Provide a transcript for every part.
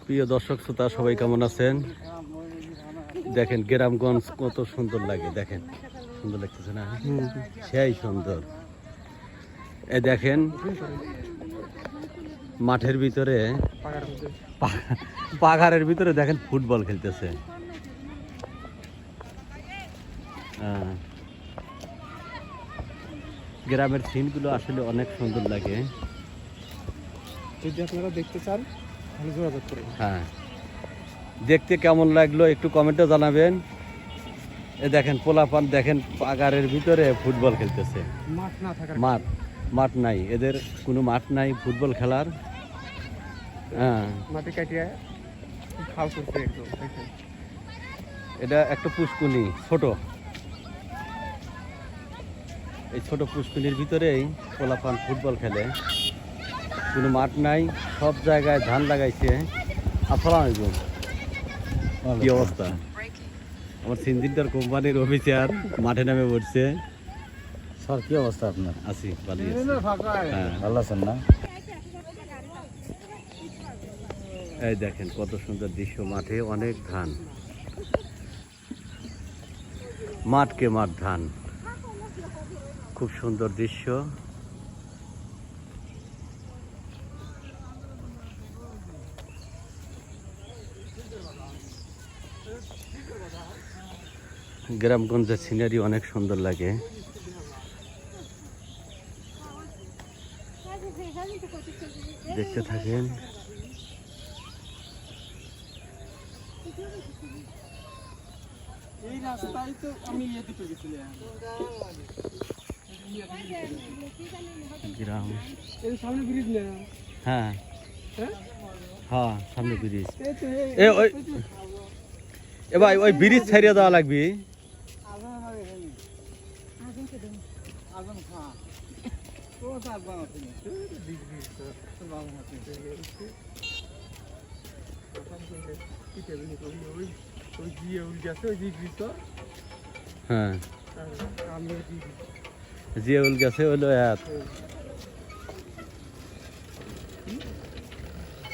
প্রিয় দর্শক শ্রোতা সবাই কেমন আছেন? দেখেন গ্রামগঞ্জ কত সুন্দর লাগে, দেখেন সুন্দর লাগতেছে না? সেই সুন্দর। এই দেখেন মাঠের ভিতরে, পাহাড়ের ভিতরে দেখেন ফুটবল খেলতেছে। গ্রামের সিনগুলো আসলে অনেক সুন্দর লাগে। যদি আপনারা দেখতে চান তাহলে যোগাযোগ করুন। হ্যাঁ, দেখতে কেমন লাগলো একটু কমেন্টে জানাবেন। এ দেখেন পোলাপান, দেখেন পাহাড়ের ভিতরে ফুটবল খেলতেছে। মাঠ না থাকার মাঠ নাই, এদের কোনো মাঠ নাই ফুটবল খেলার। হ্যাঁ, মাঠে কাটিয়ে খাওয়া করতে একদম। এটা একটা পুষ্কুনি ছোট, এই ছোট পুষ্কুনির ভিতরেই পোলাপান ফুটবল খেলে। কোনো মাঠ নাই, সব জায়গায় ধান লাগাইছে। আসসালামু আলাইকুম, কি অবস্থা? আমার সিনজিনটার কোম্পানির অফিসার মাঠে নামে পড়ছে। স্যার কি অবস্থা আপনার? আছি, ভালোই আছি। হ্যাঁ, ভালো আছেন না? এই দেখেন কত সুন্দর দৃশ্য, মাঠে অনেক ধান, মাঠকে মাঠ ধান, খুব সুন্দর দৃশ্য। গ্রামগঞ্জের সিনারি অনেক সুন্দর লাগে। দেখতে থাকেন। এই রাস্তায় তো আমি দিতে গেছিলাম। গ্রাম, এই সামনে ব্রিজ না? হ্যাঁ হ্যাঁ, হ্যাঁ সামনে ব্রিজ। এই তো এ ওই, এ ভাই ওই ব্রিজ ছাড়িয়ে দেওয়া লাগবে। আজান আমার এখানে। আজান খান। তো আজান আছে না? ব্রিজ তো বাবু আছে। কি টেবিল ওই ওই জিয়ে উল গেছে ওই ব্রিজ তো। হ্যাঁ, আমরা জিয়াউল গেছে হলো এক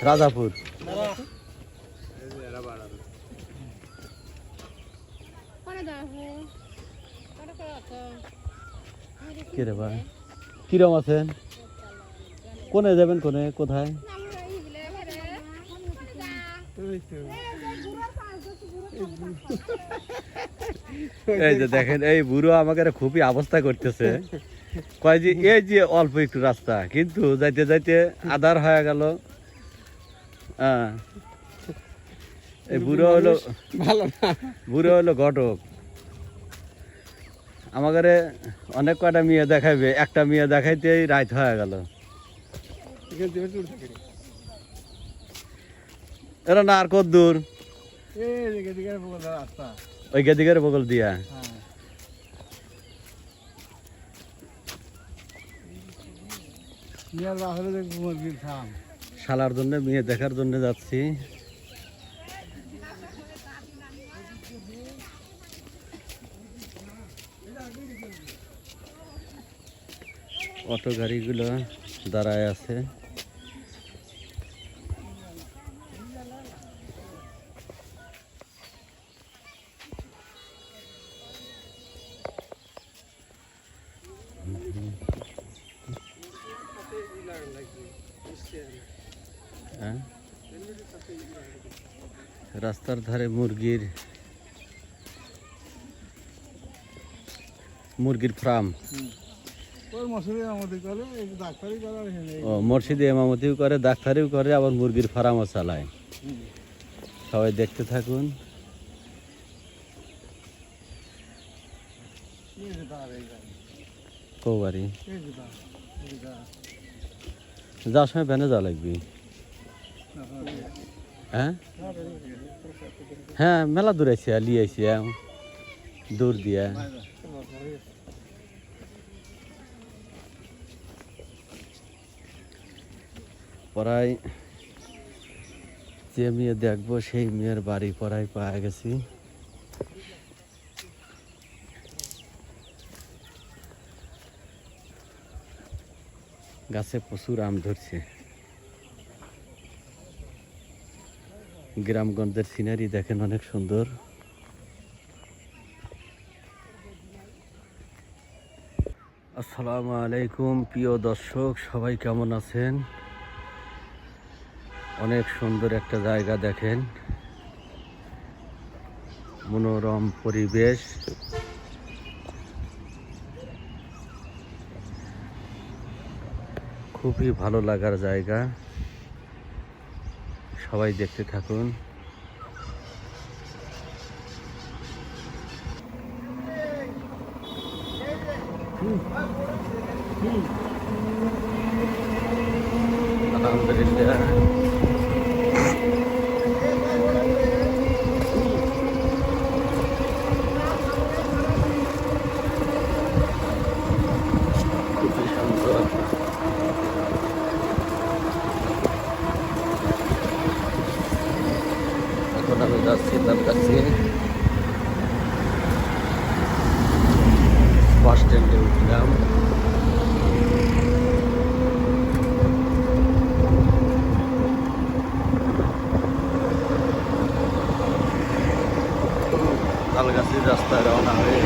রাজাপুর। কে রে ভাই, কিরম আছেন? কোনে যাবেন, কোনে কোথায়? এই যে দেখেন এই বুড়ো আমাকে খুবই অবস্থা করতেছে। কয় যে এই যে অল্প একটু রাস্তা, কিন্তু যাইতে যাইতে আধার হয়ে গেল। এই বুড়ো হলো ভালো না, বুড়ো হলো ঘটক। আমাকে অনেক কয়টা মেয়ে দেখাইবে, একটা মেয়ে দেখাইতেই রাত হয়ে গেল। এরা না আর কত দূর? রাস্তা ওই গেদিকের বগল দিয়া। শালার জন্য মেয়ে দেখার জন্য যাচ্ছি। অটো গাড়িগুলো দাঁড়ায় আছে। রাস্তার ধারে মুরগির ফার্ম। ও মসজিদে ইমামতিও করে, ডাক্তারিও করে, আবার মুরগির ফার্মও চালায়। সবাই দেখতে থাকুন। কৌবাড়ি যাওয়ার সময় ভ্যানে যাওয়া লাগবে। হ্যাঁ হ্যাঁ, মেলা দূর আইসি, লিয়ে আইসি দূর দিয়া। পড়াই যে মেয়ে দেখবো সেই মেয়ের বাড়ি পড়াই পাওয়া গেছি। গাছে প্রচুর আম ধরছে। গ্রামগঞ্জের সিনারি দেখেন অনেক সুন্দর। আসসালামু আলাইকুম প্রিয় দর্শক, সবাই কেমন আছেন? অনেক সুন্দর একটা জায়গা দেখেন, মনোরম পরিবেশ। খুবই ভালো লাগার জায়গা, সবাই দেখতে থাকুন। আলহামদুলিল্লাহ, খুবই সুন্দর। এখন আমি যাচ্ছি তার কাছে, বাস স্ট্যান্ডে উঠলাম। তালগাছির রাস্তায় রওনা হয়ে